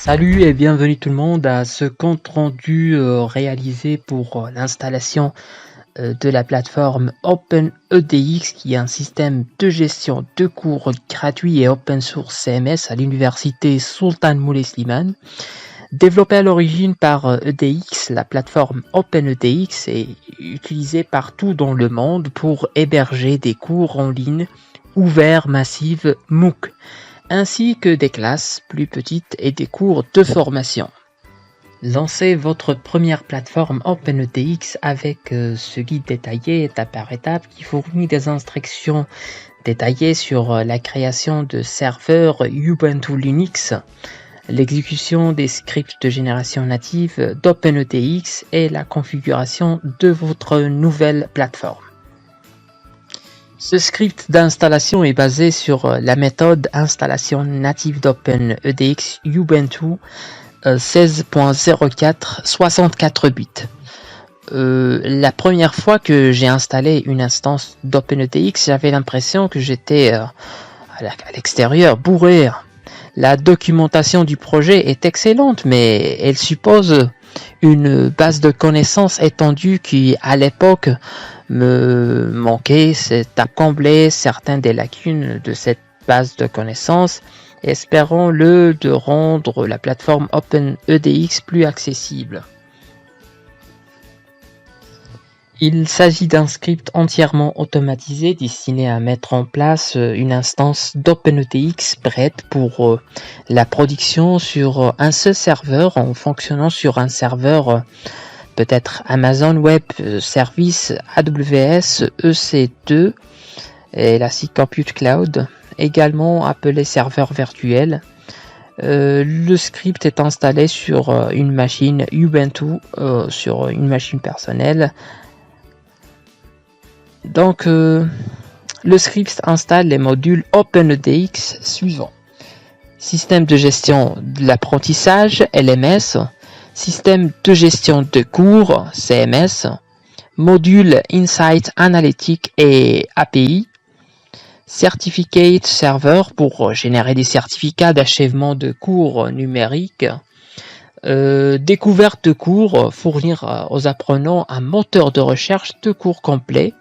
Salut et bienvenue tout le monde à ce compte rendu réalisé pour l'installation de la plateforme OpenEDX qui est un système de gestion de cours gratuit et open source CMS à l'université Sultan Moulay Slimane. Développée à l'origine par EDX, la plateforme OpenEDX est utilisée partout dans le monde pour héberger des cours en ligne ouverts massifs MOOC, ainsi que des classes plus petites et des cours de formation. Lancez votre première plateforme OpenEDX avec ce guide détaillé étape par étape qui fournit des instructions détaillées sur la création de serveurs Ubuntu Linux, l'exécution des scripts de génération native d'OpenEDX et la configuration de votre nouvelle plateforme. Ce script d'installation est basé sur la méthode installation native d'OpenEDX Ubuntu 16.04 64 bits. La première fois que j'ai installé une instance d'OpenEDX, j'avais l'impression que j'étais à l'extérieur bourré. La documentation du projet est excellente, mais elle suppose une base de connaissances étendue qui, à l'époque, me manquait. C'est à combler certaines des lacunes de cette base de connaissances. Espérons-le de rendre la plateforme OpenEDX plus accessible. Il s'agit d'un script entièrement automatisé destiné à mettre en place une instance d'OpenEDX prête pour la production sur un seul serveur en fonctionnant sur un serveur peut-être Amazon Web Service AWS EC2 et Elastic Compute Cloud, également appelé serveur virtuel. Le script est installé sur une machine Ubuntu, sur une machine personnelle. Donc, le script installe les modules OpenEDX suivants. Système de gestion de l'apprentissage, LMS. Système de gestion de cours, CMS. Module Insight Analytics et API. Certificate Server pour générer des certificats d'achèvement de cours numériques. Découverte de cours, fournir aux apprenants un moteur de recherche de cours complet.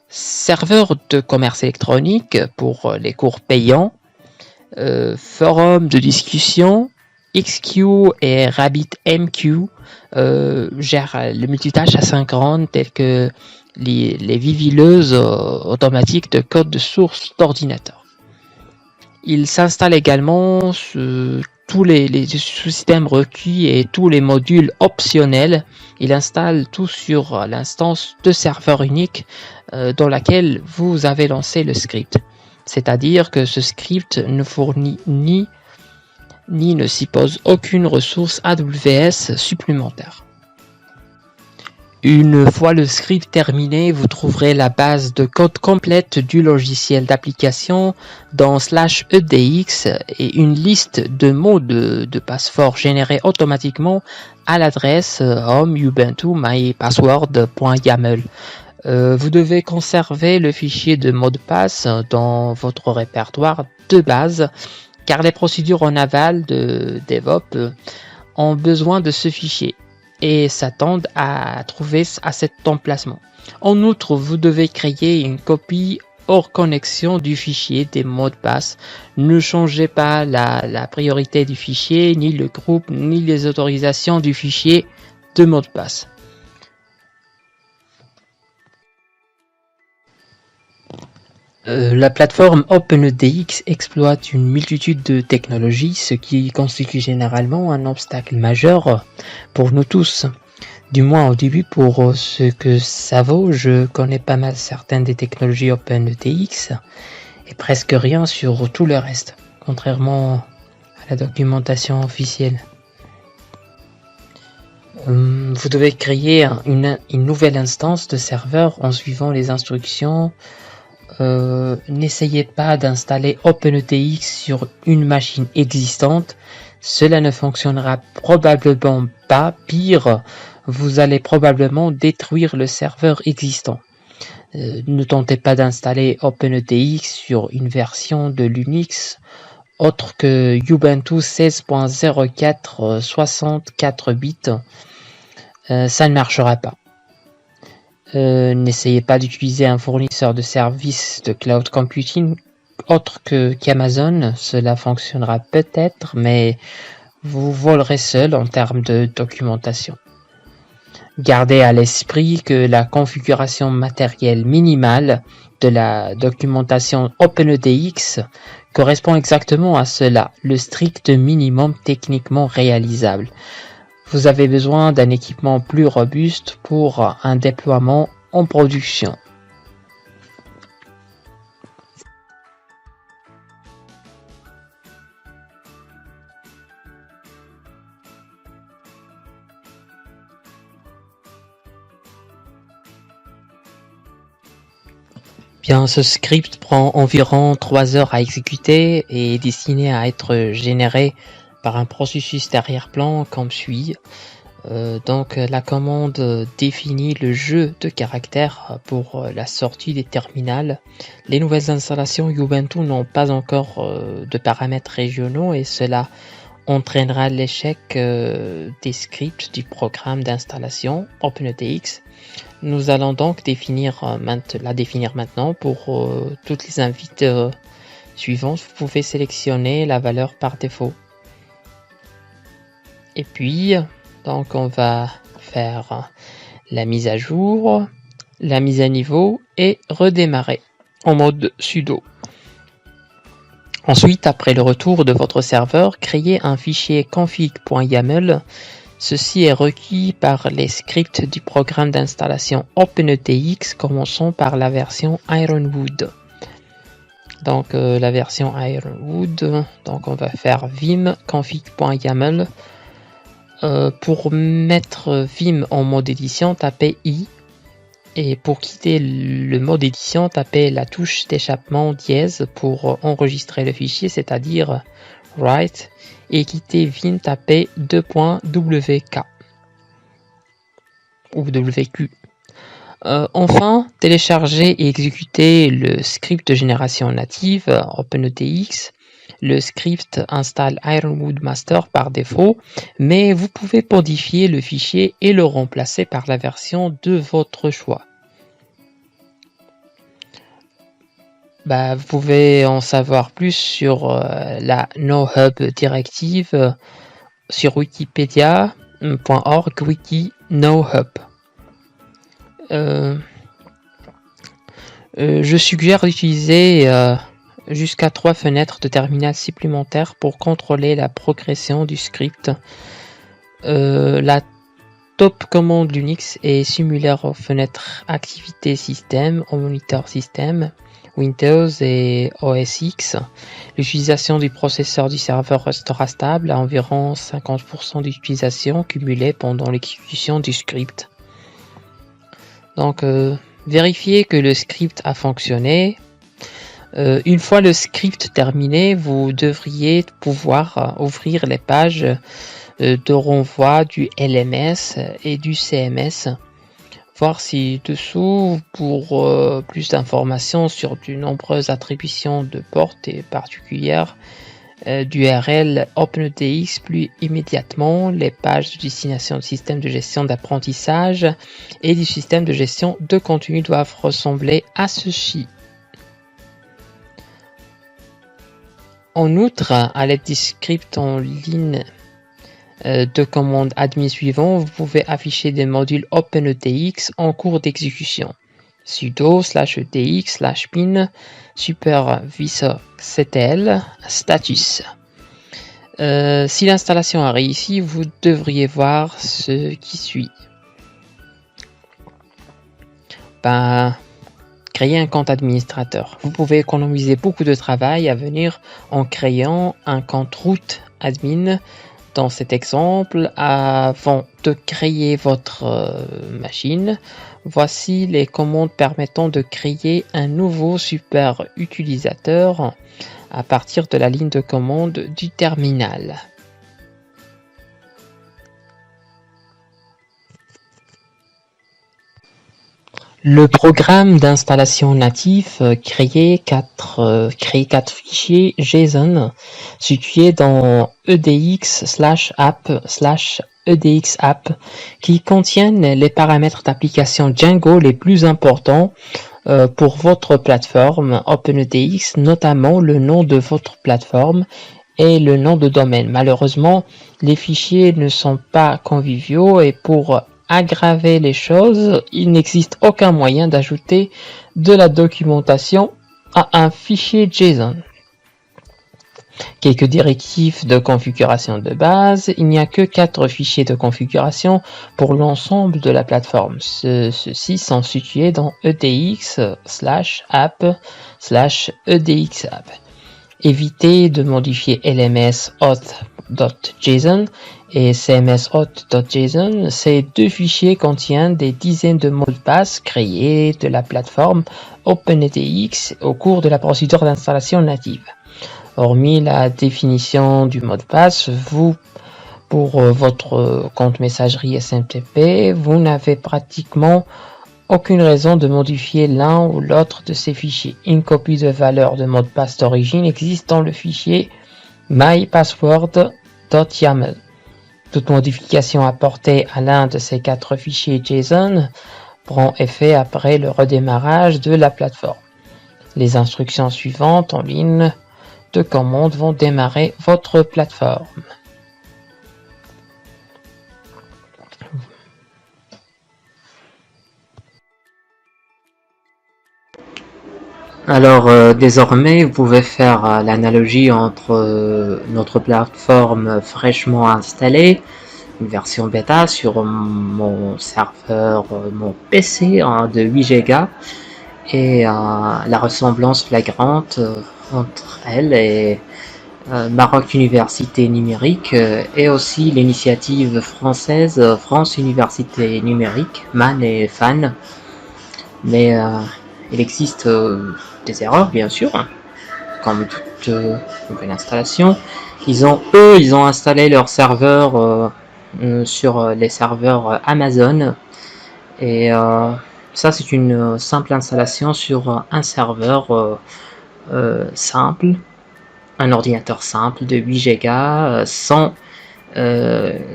Serveur de commerce électronique pour les cours payants, forum de discussion, XQ et RabbitMQ gèrent le multitâche asynchrone tels que les vivileuses automatiques de code de source d'ordinateur. Il s'installe également tous les sous-systèmes requis et tous les modules optionnels. Il installe tout sur l'instance de serveur unique dans laquelle vous avez lancé le script. C'est-à-dire que ce script ne fournit ni ne suppose aucune ressource AWS supplémentaire. Une fois le script terminé, vous trouverez la base de code complète du logiciel d'application dans /edx et une liste de mots de passe-fort générés automatiquement à l'adresse home/ubuntu/mypassword.yaml. Vous devez conserver le fichier de mot de passe dans votre répertoire de base car les procédures en aval de DevOps ont besoin de ce fichier et s'attendent à trouver à cet emplacement. En outre, vous devez créer une copie hors connexion du fichier des mots de passe. Ne changez pas la priorité du fichier, ni le groupe, ni les autorisations du fichier de mots de passe. La plateforme OpenEDX exploite une multitude de technologies, ce qui constitue généralement un obstacle majeur pour nous tous. Du moins au début, pour ce que ça vaut, je connais pas mal certaines des technologies OpenEDX et presque rien sur tout le reste, contrairement à la documentation officielle. Vous devez créer une nouvelle instance de serveur en suivant les instructions. N'essayez pas d'installer OpenEDX sur une machine existante, cela ne fonctionnera probablement pas. Pire, vous allez probablement détruire le serveur existant. Ne tentez pas d'installer OpenEDX sur une version de Linux autre que Ubuntu 16.04 64 bits, ça ne marchera pas. N'essayez pas d'utiliser un fournisseur de services de cloud computing autre qu'Amazon, cela fonctionnera peut-être, mais vous volerez seul en termes de documentation. Gardez à l'esprit que la configuration matérielle minimale de la documentation OpenEDX correspond exactement à cela, le strict minimum techniquement réalisable. Vous avez besoin d'un équipement plus robuste pour un déploiement en production. Bien, ce script prend environ 3 heures à exécuter et est destiné à être généré par un processus d'arrière-plan comme suit. Donc la commande définit le jeu de caractères pour la sortie des terminals. Les nouvelles installations Ubuntu n'ont pas encore de paramètres régionaux et cela entraînera l'échec des scripts du programme d'installation OpenEDX. Nous allons donc la définir maintenant pour toutes les invites suivantes. Vous pouvez sélectionner la valeur par défaut. Et puis, donc on va faire la mise à jour, la mise à niveau et redémarrer en mode sudo. Ensuite, après le retour de votre serveur, créez un fichier config.yaml. Ceci est requis par les scripts du programme d'installation OpenEDX, commençant par la version Ironwood. Donc la version Ironwood, donc on va faire vim config.yaml. Pour mettre vim en mode édition, tapez i. Et pour quitter le mode édition, tapez la touche d'échappement dièse pour enregistrer le fichier, c'est-à-dire write, et quitter vim, tapez 2.wk ou wq. Enfin, téléchargez et exécutez le script de génération native OpenEDX. Le script installe Ironwood Master par défaut, mais vous pouvez modifier le fichier et le remplacer par la version de votre choix. Vous pouvez en savoir plus sur la NoHub directive sur wikipedia.org wiki NoHub. Je suggère d'utiliser jusqu'à 3 fenêtres de terminal supplémentaires pour contrôler la progression du script. La top commande Linux est similaire aux fenêtres activité système, au moniteur système, Windows et OS X. L'utilisation du processeur du serveur restera stable à environ 50% d'utilisation cumulée pendant l'exécution du script. Donc, vérifiez que le script a fonctionné. Une fois le script terminé, vous devriez pouvoir ouvrir les pages de renvoi du LMS et du CMS. Voir ci-dessous pour plus d'informations sur de nombreuses attributions de portes et particulières d'URL OpenEDX. Plus immédiatement, les pages de destination du système de gestion d'apprentissage et du système de gestion de contenu doivent ressembler à ceci. En outre, à l'aide du script en ligne de commande admin suivant, vous pouvez afficher des modules OpenEDX en cours d'exécution. sudo /edx/bin supervisor-ctl status. Si l'installation a réussi, vous devriez voir ce qui suit. Créer un compte administrateur. Vous pouvez économiser beaucoup de travail à venir en créant un compte root admin. Dans cet exemple, avant de créer votre machine, voici les commandes permettant de créer un nouveau super utilisateur à partir de la ligne de commande du terminal. Le programme d'installation natif crée quatre fichiers JSON situés dans edx/app/edxapp qui contiennent les paramètres d'application Django les plus importants pour votre plateforme OpenEDX, notamment le nom de votre plateforme et le nom de domaine. Malheureusement, les fichiers ne sont pas conviviaux et pour aggraver les choses, il n'existe aucun moyen d'ajouter de la documentation à un fichier JSON. Quelques directives de configuration de base. Il n'y a que 4 fichiers de configuration pour l'ensemble de la plateforme. Ceux-ci sont situés dans edx/app/edxapp. Évitez de modifier LMS auth.json et CMS auth.json. Ces deux fichiers contiennent des dizaines de mots de passe créés de la plateforme OpenEDX au cours de la procédure d'installation native. Hormis la définition du mot de passe, pour votre compte messagerie SMTP, vous n'avez pratiquement aucune raison de modifier l'un ou l'autre de ces fichiers. Une copie de valeur de mot de passe d'origine existe dans le fichier mypassword.yaml. Toute modification apportée à l'un de ces 4 fichiers JSON prend effet après le redémarrage de la plateforme. Les instructions suivantes en ligne de commande vont démarrer votre plateforme. Alors désormais, vous pouvez faire l'analogie entre notre plateforme fraîchement installée, une version bêta sur mon serveur, mon PC de 8 Go, et la ressemblance flagrante entre elle et Maroc Université Numérique et aussi l'initiative française France Université Numérique, MAN et FAN. Mais il existe des erreurs, bien sûr, comme toute nouvelle installation. Ils ont installé leur serveur sur les serveurs Amazon, et ça c'est une simple installation sur un serveur simple, un ordinateur simple de 8 Go, 100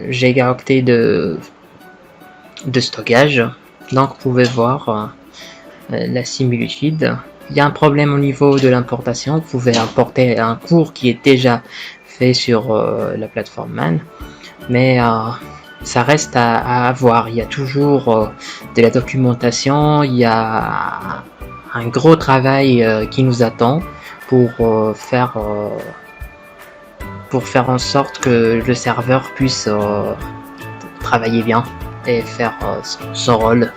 gigaoctets de stockage. Donc vous pouvez voir la similitude. Il y a un problème au niveau de l'importation. Vous pouvez importer un cours qui est déjà fait sur la plateforme MAN, mais ça reste à voir. Il y a toujours de la documentation, il y a un gros travail qui nous attend pour faire en sorte que le serveur puisse travailler bien et faire son rôle.